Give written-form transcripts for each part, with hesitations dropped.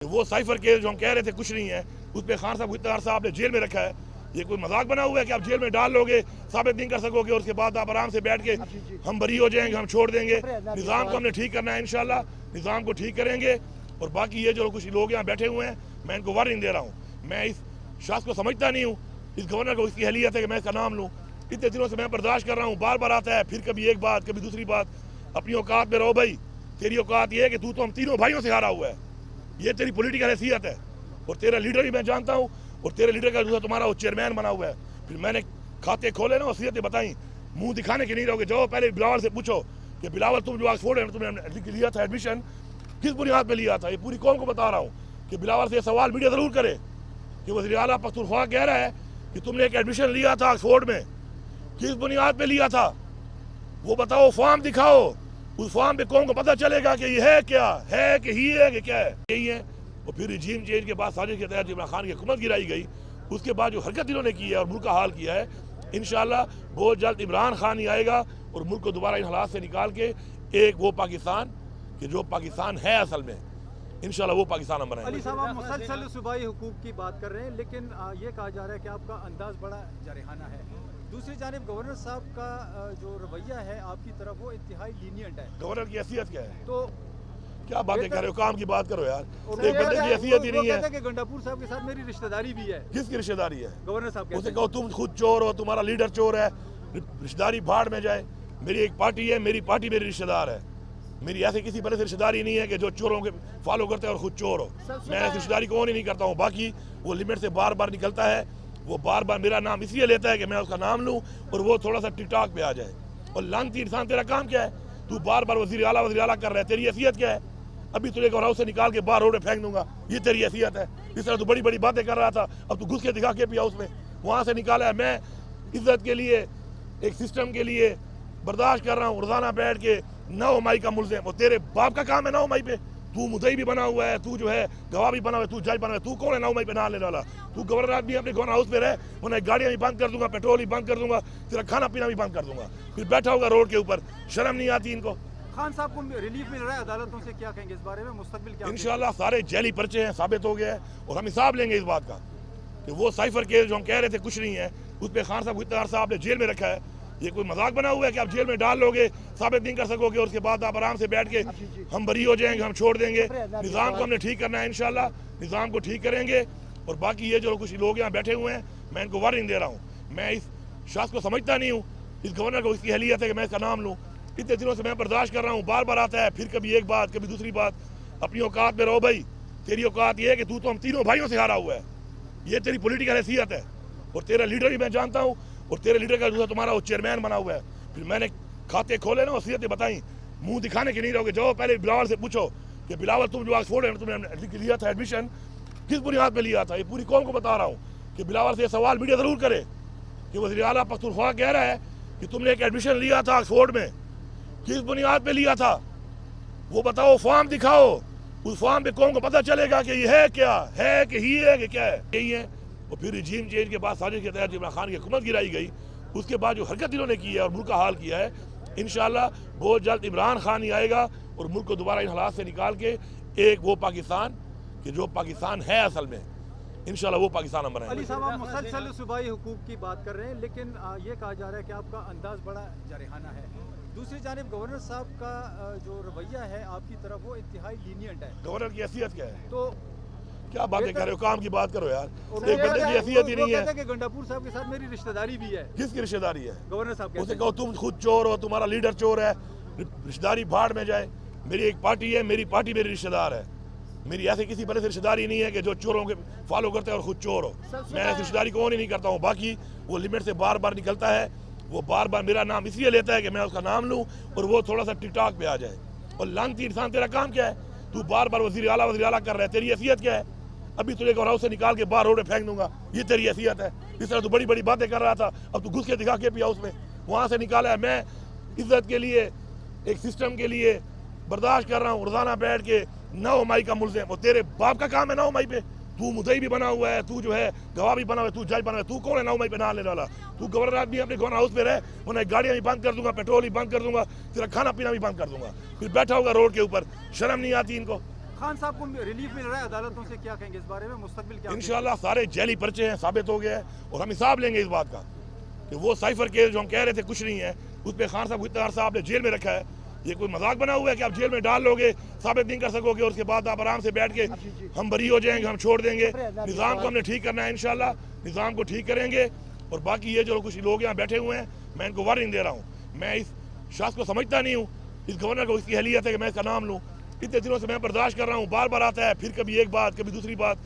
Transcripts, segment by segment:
वो cipher case जो हम कह रहे थे कुछ नहीं है, उस पर खान साहब इतना अरसा आपने जेल में रखा है। ये कोई मजाक बना हुआ है कि आप जेल में डाल लोगे, साबित नहीं कर सकोगे और उसके बाद आप आराम से बैठ के हम बरी हो जाएंगे, हम छोड़ देंगे। निज़ाम को हमने ठीक करना है, इंशाल्लाह निज़ाम को ठीक करेंगे। और बाकी ये जो कुछ लोग यहाँ बैठे हुए हैं, मैं इनको वार्निंग दे रहा हूँ। मैं इस शख्स को समझता नहीं हूँ, इस गवर्नर को इसकी हैसियत है कि मैं इसका नाम लूँ। इतने दिनों से मैं बर्दाश्त कर रहा हूँ, बार बार आता है, फिर कभी एक बात कभी दूसरी बात। अपनी औकात में रहो भाई। तेरी औकात ये है कि तू तो हम तीनों भाइयों से हारा हुआ है, ये तेरी पॉलिटिकल हैसियत है। और तेरा लीडर भी मैं जानता हूँ, और तेरे लीडर का दूसरा तुम्हारा वो चेयरमैन बना हुआ है। फिर मैंने खाते खोले ना, वसीयतें बताई, मुंह दिखाने के नहीं रहोगे। जाओ पहले बिलावल से पूछो कि बिलावल तुम जो ऑक्सफोर्ड है तुमने लिया था एडमिशन, किस बुनियाद पे लिया था। ये पूरी कौम को बता रहा हूँ कि बिलावल से सवाल मीडिया जरूर करे कि वज़ीर आला पख्तूनख्वा कह रहा है कि तुमने एक एडमिशन लिया था ऑक्सफोर्ड में, किस बुनियाद पे लिया था वो बताओ, फॉर्म दिखाओ। उस फॉर्म पे कौन को पता चलेगा कि ये है क्या है, कि ही है कि क्या है, यही है। और फिर रिजीम चेंज के बाद साजिश के तहत इमरान खान की हुकूमत गिराई गई, उसके बाद जो हरकत इन्होंने की है और मुल्क का हाल किया है, इंशाल्लाह बहुत जल्द इमरान खान ही आएगा और मुल्क को दोबारा इन हालात से निकाल के एक वो पाकिस्तान कि जो पाकिस्तान है असल में, इंशाल्लाह वो पाकिस्तान हम बनाएंगे। अली साहब, आप मुसलसल सूबाई हुकूक की बात कर रहे हैं, लेकिन ये कहा जा रहा है कि आपका अंदाज बड़ा जारहाना है। दूसरी जानिब गवर्नर साहब का जो रवैया है आपकी तरफ, वो इंतहाई लीनियंट है। गवर्नर की हैसियत क्या है? तो क्या बातें कर रहे हो, काम की बात करो यार। एक बंदे की हैसियत ही नहीं है। कि गंडापुर साहब के साथ मेरी रिश्तेदारी भी है। किसकी रिश्तेदारी है? गवर्नर साहब उसे कहो तुम खुद चोर हो, तुम्हारा लीडर चोर है, रिश्तेदारी भाड़ में जाए। मेरी एक पार्टी है, मेरी पार्टी मेरी रिश्तेदार है। मेरी ऐसे किसी बड़े से रिश्तेदारी नहीं है कि जो चोरों के फॉलो करते हैं और खुद चोर हो। मैं ऐसी रिश्तेदारी को नहीं करता हूँ। बाकी वो लिमिट से बार बार निकलता है, वो बार बार मेरा नाम इसलिए लेता है कि मैं उसका नाम लूँ और वो थोड़ा सा टिकटॉक पे आ जाए। और लानती इंसान, तेरा काम क्या है? तू बार बार वज़ीर आला कर रहा है, तेरी हैसियत क्या है? अभी तुझे हाउस से निकाल के बाहर रोड पे फेंक दूंगा, ये तेरी हैसियत है? इस तरह तू बड़ी बड़ी बातें कर रहा था, अब तू घुस के दिखा के भी हाउस में वहाँ से निकाला है। मैं इज्जत के लिए, एक सिस्टम के लिए बर्दाश्त कर रहा हूँ। रोजाना बैठ के 9 मई का मुल्ज़िम, और तेरे बाप का काम है 9 मई पे। तू मुद्दई भी बना हुआ है, तू जो है गवाह भी बना हुआ है, तू जज बना हुआ है। तू कौन है 9 मई पे ना लेने वाला? तू गवर्नर आदमी अपने गवर्नर हाउस में रहे, वरना गाड़ियाँ भी बंद कर दूंगा, पेट्रोल भी बंद कर दूंगा, तेरा खाना पीना भी बंद कर दूंगा। फिर बैठा होगा रोड के ऊपर, शर्म नहीं आती इनको? खान साहब को रिलीफ मिल रहा है अदालतों से, क्या कहेंगे इस बारे में? मुस्तकबिल क्या? इंशाल्लाह सारे जैली पर्चे हैं, साबित हो गया है। और हम हिसाब लेंगे इस बात का कि वो साइफर केस जो हम कह रहे थे कुछ नहीं है, उस पर खान साहब इतना अरसा आपने जेल में रखा है। ये कोई मजाक बना हुआ है कि आप जेल में डाल लोगे, साबित नहीं कर सकोगे और उसके बाद आप आराम से बैठ के हम बरी हो जाएंगे, हम छोड़ देंगे। निज़ाम को हमने ठीक करना है, इंशाल्लाह निज़ाम को ठीक करेंगे। और बाकी ये जो कुछ लोग यहाँ बैठे हुए हैं, मैं इनको वार्निंग दे रहा हूँ। मैं इस शख्स को समझता नहीं हूँ, इस गवर्नर को इसकी हैसियत है कि मैं इसका नाम लूँ। इतने दिनों से मैं बर्दाश्त कर रहा हूँ, बार बार आता है, फिर कभी एक बात कभी दूसरी बात। अपनी औकात में रहो भाई। तेरी औकात ये है कि तू तो हम तीनों भाइयों से हारा हुआ है, ये तेरी पॉलिटिकल हैसियत है। और तेरा लीडर भी मैं जानता हूँ, और तेरे लीडर का दूसरा तुम्हारा वो चेयरमैन बना हुआ है। फिर मैंने खाते खोले ना, वसीयतें बताई, मुंह दिखाने के नहीं रहोगे। जाओ पहले बिलावल से पूछो कि बिलावल तुम जो ऑक्सफोर्ड है तुमने लिया था एडमिशन, किस बुनियाद पे लिया था। ये पूरी कौम को बता रहा हूँ कि बिलावल से सवाल मीडिया जरूर करे कि वज़ीर आला पख्तूनख्वा कह रहा है कि तुमने एक एडमिशन लिया था ऑक्सफोर्ड में, किस बुनियाद पे लिया था वो बताओ, फॉर्म दिखाओ। उस फॉर्म पे कौन को पता चलेगा कि ये है क्या है, कि ही है कि क्या है, यही है। और फिर रिजीम चेंज के बाद साजिश के तहत इमरान खान की हुकूमत गिराई गई, उसके बाद जो हरकत इन्होंने की है और मुल्क का हाल किया है, इंशाल्लाह बहुत जल्द इमरान खान ही आएगा और मुल्क को दोबारा इन हालात से निकाल के एक वो पाकिस्तान कि जो पाकिस्तान है असल में, इंशाल्लाह वो पाकिस्तान हम बनाएंगे। अली साहब, आप मुसलसल सूबाई हुकूक की बात कर रहे हैं, लेकिन ये कहा जा रहा है कि आपका अंदाज बड़ा जारहाना है। दूसरी जानिब गवर्नर साहब का जो रवैया है आपकी तरफ, वो इंतहाई लीनियंट है। गवर्नर की हैसियत क्या है? तो क्या बातें कर रहे हो, काम की बात करो यार। एक बंदे की हैसियत ही नहीं है। कि गंडापुर साहब के साथ मेरी रिश्तेदारी भी है। किसकी रिश्तेदारी है? गवर्नर साहब के। उसे कहो तुम खुद चोर हो, तुम्हारा लीडर चोर है, रिश्तेदारी भाड़ में जाए। मेरी एक पार्टी है, मेरी पार्टी मेरी रिश्तेदार है। मेरी ऐसे किसी बड़े से रिश्तेदारी नहीं है कि जो चोरों के फॉलो करते हैं और खुद चोर हो। मैं ऐसी रिश्तेदारी को नहीं करता हूँ। बाकी वो लिमिट से बार बार निकलता है, वो बार बार मेरा नाम इसलिए लेता है कि मैं उसका नाम लूँ और वो थोड़ा सा टिकटॉक पे आ जाए। और लानती इंसान, तेरा काम क्या है? तू बार बार वज़ीर आला कर रहा है, तेरी हैसियत क्या है? अभी तुझे हाउस से निकाल के बाहर रोड पे फेंक दूंगा, ये तेरी हैसियत है? इस तरह तू बड़ी बड़ी बातें कर रहा था, अब तू घुस के दिखा के भी हाउस में वहाँ से निकाला है। मैं इज्जत के लिए, एक सिस्टम के लिए बर्दाश्त कर रहा हूँ। रोजाना बैठ के 9 मई का मुल्ज़िम, और तेरे बाप का काम है 9 मई पे। तू मुद्दई भी बना हुआ है, तू जो है गवाह भी बना हुआ है, तू जज बना हुआ है। तू कौन है 9 मई पे ना लेने वाला? तू गवर्नर आदमी अपने गवर्नर हाउस में रहे, वरना गाड़ियाँ भी बंद कर दूंगा, पेट्रोल भी बंद कर दूंगा, तेरा खाना पीना भी बंद कर दूंगा। फिर बैठा होगा रोड के ऊपर, शर्म नहीं आती इनको? खान साहब को रिलीफ मिल रहा है अदालतों से, क्या कहेंगे इस बारे में? मुस्तकबिल क्या इंशाल्लाह सारे जैली पर्चे हैं, साबित हो गया है और हम हिसाब लेंगे इस बात का कि वो साइफर केस जो हम कह रहे थे कुछ नहीं है, उस पर खान साहब इत्तेहार साहब ने जेल में रखा है। ये कोई मजाक बना हुआ है कि आप जेल में डाल लोगे, साबित नहीं कर सकोगे और उसके बाद आप आराम से बैठ के हम बरी हो जाएंगे, हम छोड़ देंगे। निज़ाम को हमने ठीक करना है, इंशाल्लाह निज़ाम को ठीक करेंगे। और बाकी ये जो कुछ लोग यहाँ बैठे हुए हैं, मैं इनको वार्निंग दे रहा हूँ। मैं इस शख्स को समझता नहीं हूँ, इस गवर्नर को इसकी अहलियत है कि मैं इसका नाम लूँ। इतने दिनों से मैं बर्दाश्त कर रहा हूँ, बार बार आता है, फिर कभी एक बात कभी दूसरी बात।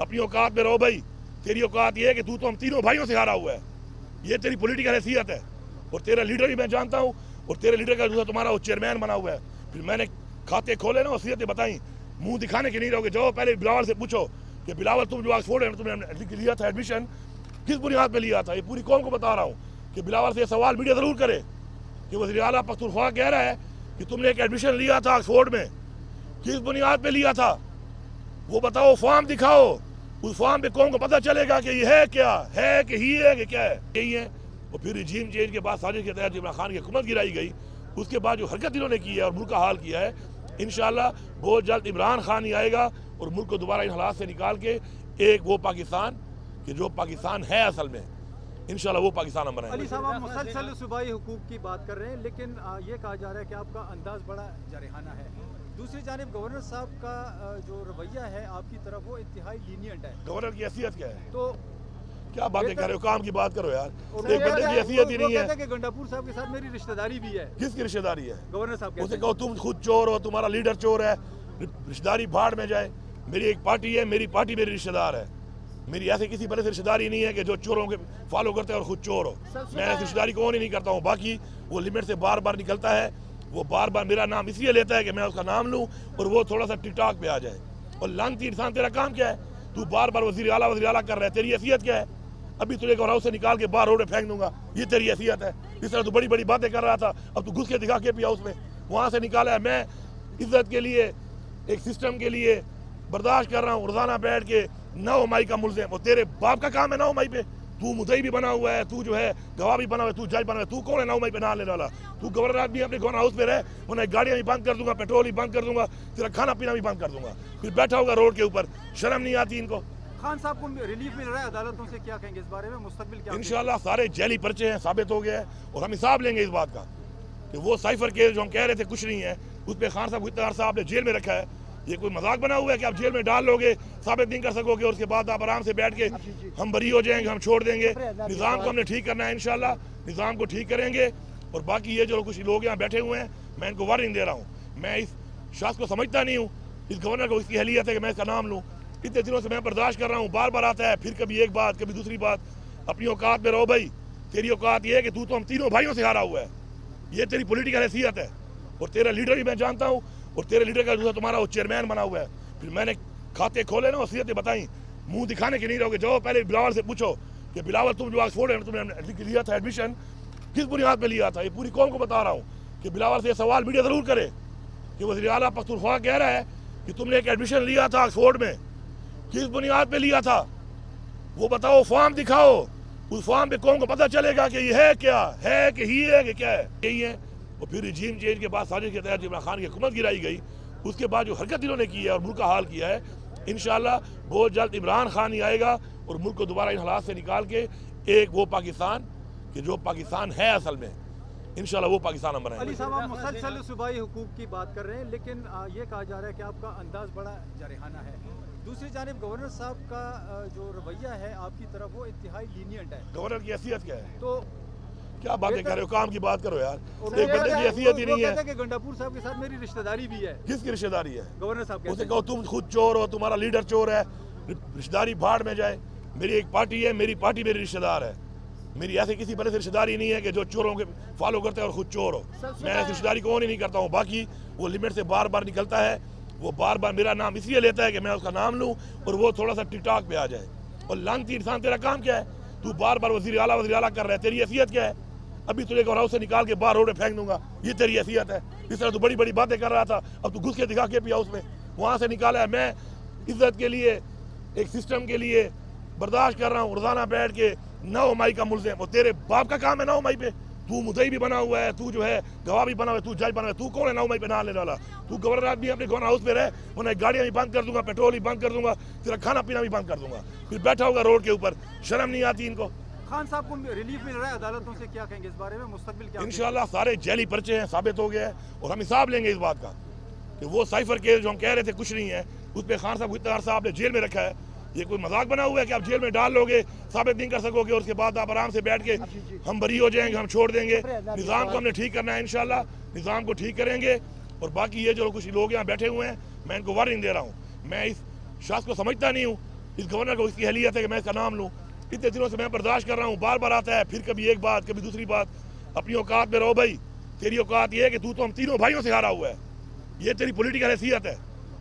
अपनी औकात में रहो भाई, तेरी औकात ये है कि तू तो हम तीनों भाइयों से हारा हुआ है, ये तेरी पॉलिटिकल हैसियत है। और तेरा लीडर भी मैं जानता हूँ, और तेरे लीडर का दूसरा तुम्हारा वो चेयरमैन बना हुआ है। फिर मैंने खाते खोले ना, वसीयतें बताई, मुंह दिखाने के नहीं रहोगे। जाओ पहले बिलावल से पूछो कि बिलावल तुम जो ऑक्सफोर्ड में तुमने लिया था एडमिशन, किस बुनियाद पे लिया था। ये पूरी कौम को बता रहा हूँ कि बिलावल से सवाल मीडिया जरूर करे कि वज़ीर आला पख्तूनख्वा कह रहा है कि तुमने एक एडमिशन लिया था ऑक्सफोर्ड में, किस बुनियाद पे लिया था वो बताओ, फॉर्म दिखाओ। उस फॉर्म पे कौन को पता चलेगा कि ये है क्या है, कि ही है कि क्या है, यही है। और फिर रिजीम चेंज के बाद साजिश के तहत इमरान खान की हुकूमत गिराई गई, उसके बाद जो हरकत इन्होंने की है और मुल्क का हाल किया है, इंशाल्लाह बहुत जल्द इमरान खान ही आएगा और मुल्क को दोबारा इन हालात से निकाल के एक वो पाकिस्तान कि जो पाकिस्तान है असल में, इंशाल्लाह वो पाकिस्तान हम बनाएंगे। अली साहब, आप मुसलसल सूबाई हुकूक की बात कर रहे हैं, लेकिन ये कहा जा रहा है कि आपका अंदाज बड़ा जारहाना है। दूसरी जानिब गवर्नर साहब का जो रवैया है आपकी तरफ, वो इंतहाई लीनियंट है। गवर्नर की हैसियत क्या है? तो क्या बातें कर रहे हो, काम की बात करो यार। एक एक बंदे की हैसियत ही नहीं है। कि गंडापुर साहब के साथ मेरी रिश्तेदारी भी है। किसकी रिश्तेदारी है? गवर्नर साहब उसे कहो तुम खुद चोर हो, तुम्हारा लीडर चोर है, रिश्तेदारी भाड़ में जाए। मेरी एक पार्टी है, मेरी पार्टी मेरी रिश्तेदार है। मेरी ऐसे किसी बड़े से रिश्तेदारी नहीं है कि जो चोरों के फॉलो करते हैं और खुद चोर हो। मैं ऐसी रिश्तेदारी कौन ही नहीं करता हूँ। बाकी वो लिमिट से बार बार निकलता है, वो बार बार मेरा नाम इसलिए लेता है कि मैं उसका नाम लूँ और वो थोड़ा सा टिकटॉक पे आ जाए। और लानती इंसान, तेरा काम क्या है? तू बार बार वज़ीर आला कर रहा है, तेरी हैसियत क्या है? अभी तुझे गौरव से निकाल के बाहर रोड पे फेंक दूंगा, ये तेरी हैसियत है? इस तरह तू बड़ी बड़ी बातें कर रहा था, अब तू घुस के दिखा के पिया उसमें, वहाँ से निकाला है। मैं इज्जत के लिए, एक सिस्टम के लिए बर्दाश्त कर रहा हूँ। रोजाना बैठ के 9 मई का मुल्ज़िम, और तेरे बाप का काम है 9 मई पे। तू मुद्दई भी बना हुआ है, तू जो है गवाह भी बना हुआ है, तू जज बना हुआ है। तू कौन है 9 मई पे ना लेने वाला? तू गवर्नर आदमी अपने गवर्नर हाउस में रहे, वरना गाड़ियाँ भी बंद कर दूंगा, पेट्रोल भी बंद कर दूंगा, तेरा खाना पीना भी बंद कर दूंगा। फिर बैठा होगा रोड के ऊपर, शर्म नहीं आती इनको? खान साहब को रिलीफ मिल रहा है अदालतों से, क्या कहेंगे इस बारे में? मुस्तकबिल क्या इंशाल्लाह सारे जैली पर्चे हैं, साबित हो गया है और हम हिसाब लेंगे इस बात का कि वो साइफर केस जो हम कह रहे थे कुछ नहीं है, उस पर खान साहब इत्तेहार साहब ने जेल में रखा है। ये कोई मजाक बना हुआ है कि आप जेल में डाल लोगे, साबित नहीं कर सकोगे और उसके बाद आप आराम से बैठ के हम बरी हो जाएंगे, हम छोड़ देंगे। निज़ाम को हमने ठीक करना है, इंशाल्लाह निज़ाम को ठीक करेंगे। और बाकी ये जो कुछ लोग यहाँ बैठे हुए हैं, मैं इनको वार्निंग दे रहा हूँ। मैं इस शख्स को समझता नहीं हूँ, इस गवर्नर को इसकी अहलियत है कि मैं इसका नाम लूँ। इतने दिनों से मैं बर्दाश्त कर रहा हूँ, बार बार आता है, फिर कभी एक बात कभी दूसरी बात। अपनी औकात में रहो भाई, तेरी औकात ये है कि तू तो हम तीनों भाइयों से हारा हुआ है, ये तेरी पॉलिटिकल हैसियत है। और तेरा लीडर भी मैं जानता हूँ, और तेरे लीडर का दूसरा तुम्हारा वो चेयरमैन बना हुआ है। फिर मैंने खाते खोले ना, वसीयतें बताई, मुंह दिखाने के नहीं रहोगे। जाओ पहले बिलावल से पूछो कि बिलावल तुम जो ऑक्सफोर्ड में तुमने लिया था एडमिशन, किस बुनियाद पे लिया था। ये पूरी कौम को बता रहा हूँ कि बिलावल से सवाल मीडिया जरूर करे कि वज़ीर आला पख्तूनख्वा कह रहा है कि तुमने एक एडमिशन लिया था ऑक्सफोर्ड में, किस बुनियाद पे लिया था वो बताओ, फॉर्म दिखाओ। उस फॉर्म पे कौन को पता चलेगा कि ये है क्या है, कि ही है कि क्या है, यही है। और फिर रिजीम चेंज के बाद साजिश के तहत इमरान खान की हुकूमत गिराई गई, उसके बाद जो हरकत इन्होंने की है और मुल्क का हाल किया है, इंशाल्लाह बहुत जल्द इमरान खान ही आएगा और मुल्क को दोबारा इन हालात से निकाल के एक वो पाकिस्तान कि जो पाकिस्तान है असल में, इंशाल्लाह वो पाकिस्तान हम बनाएंगे। अली साहब, आप मुसलसल सूबाई हुकूक की बात कर रहे हैं, लेकिन ये कहा जा रहा है कि आपका अंदाज बड़ा जारहाना है। दूसरी जानिब गवर्नर साहब का जो रवैया है आपकी तरफ, वो इंतहाई लीनियंट है। गवर्नर की हैसियत क्या है? तो क्या बातें कर रहे हो, काम की बात करो यार। एक बंदे की हैसियत ही नहीं है। कि गंडापुर साहब के साथ मेरी रिश्तेदारी भी है। किसकी रिश्तेदारी है? गवर्नर साहब उसे कहो तुम खुद चोर हो, तुम्हारा लीडर चोर है, रिश्तेदारी भाड़ में जाए। मेरी एक पार्टी है, मेरी पार्टी मेरी रिश्तेदार है। मेरी ऐसे किसी बड़े से रिश्तेदारी नहीं है कि जो चोरों के फॉलो करते हैं और खुद चोर हो। मैं ऐसी रिश्तेदारी कौन ही नहीं करता हूँ। बाकी वो लिमिट से बार बार निकलता है, वो बार बार मेरा नाम इसलिए लेता है कि मैं उसका नाम लूँ और वो थोड़ा सा टिकटॉक पे आ जाए। और लानती इंसान, तेरा काम क्या है? तू बार बार वज़ीर आला कर रहा है, तेरी हैसियत क्या है? अभी तुझे गौरव से निकाल के बाहर रोड पे फेंक दूंगा, ये तेरी हैसियत है? इस तरह तू बड़ी बड़ी बातें कर रहा था, अब तू घुस के दिखा के पिया उसमें, वहाँ से निकाला है। मैं इज्जत के लिए, एक सिस्टम के लिए बर्दाश्त कर रहा हूँ। रोजाना बैठ के 9 मई का मुल्ज़िम, और तेरे बाप का काम है 9 मई पे। तू मुद्दई भी बना हुआ है, तू जो है गवाह भी बना हुआ है, तू जज बना हुआ है, तू कौन है 9 मई पे नाम लेने वाला? तू गवर्नर आदमी अपने गवर्नर हाउस पे रहे, वरना गाड़ियां भी बंद कर दूंगा, पेट्रोल भी बंद कर दूंगा, तेरा खाना पीना भी बंद कर दूंगा। फिर बैठा होगा रोड के ऊपर, शर्म नहीं आती इनको? खान साहब को रिलीफ मिल रहा है अदालतों से, क्या कहेंगे इस बारे में? मुस्तकबिल क्या इंशाल्लाह सारे जैली पर्चे हैं, साबित हो गया है और हम हिसाब लेंगे इस बात का कि वो साइफर केस जो हम कह रहे थे कुछ नहीं है, उस पर खान साहब को इत्तेहार साहब ने जेल में रखा है। ये कोई मजाक बना हुआ है कि आप जेल में डाल लोगे, साबित नहीं कर सकोगे और उसके बाद आप आराम से बैठ के हम बरी हो जाएंगे, हम छोड़ देंगे। निज़ाम को हमने ठीक करना है, इंशाल्लाह निज़ाम को ठीक करेंगे। और बाकी ये जो कुछ लोग यहाँ बैठे हुए हैं, मैं इनको वार्निंग दे रहा हूँ, मैं इस शख्स को समझता नहीं हूँ, इस गवर्नर को इसकी अहलियत है कि मैं इसका नाम लूँ। इतने दिनों से मैं बर्दाश्त कर रहा हूँ, बार बार आता है, फिर कभी एक बात कभी दूसरी बात। अपनी औकात में रहो भाई, तेरी औकात ये है कि तू तो हम तीनों भाइयों से हारा हुआ है, ये तेरी पॉलिटिकल हैसियत है।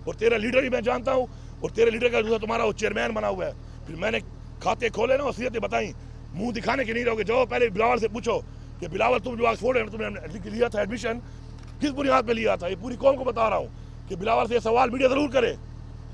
और तेरा लीडर भी मैं जानता हूँ, और तेरे लीडर का दूसरा तुम्हारा वो चेयरमैन बना हुआ है। फिर मैंने खाते खोले ना, वसीयतें बताई, मुंह दिखाने के नहीं रहोगे। जाओ पहले बिलावल से पूछो कि बिलावल तुम जो ऑक्सफोर्ड है तुमने लिया था एडमिशन, किस बुनियाद पे लिया था? ये पूरी कौम को बता रहा हूँ कि बिलावल से सवाल मीडिया जरूर करे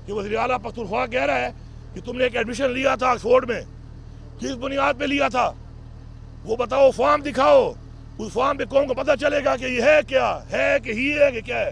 कि वज़ीर आला पख्तूनख्वा कह रहा है कि तुमने एक एडमिशन लिया था ऑक्सफोर्ड में, किस बुनियाद पे लिया था वो बताओ, फॉर्म दिखाओ। उस फॉर्म पे कौम को पता चलेगा कि ये है क्या है, कि ही है कि क्या है।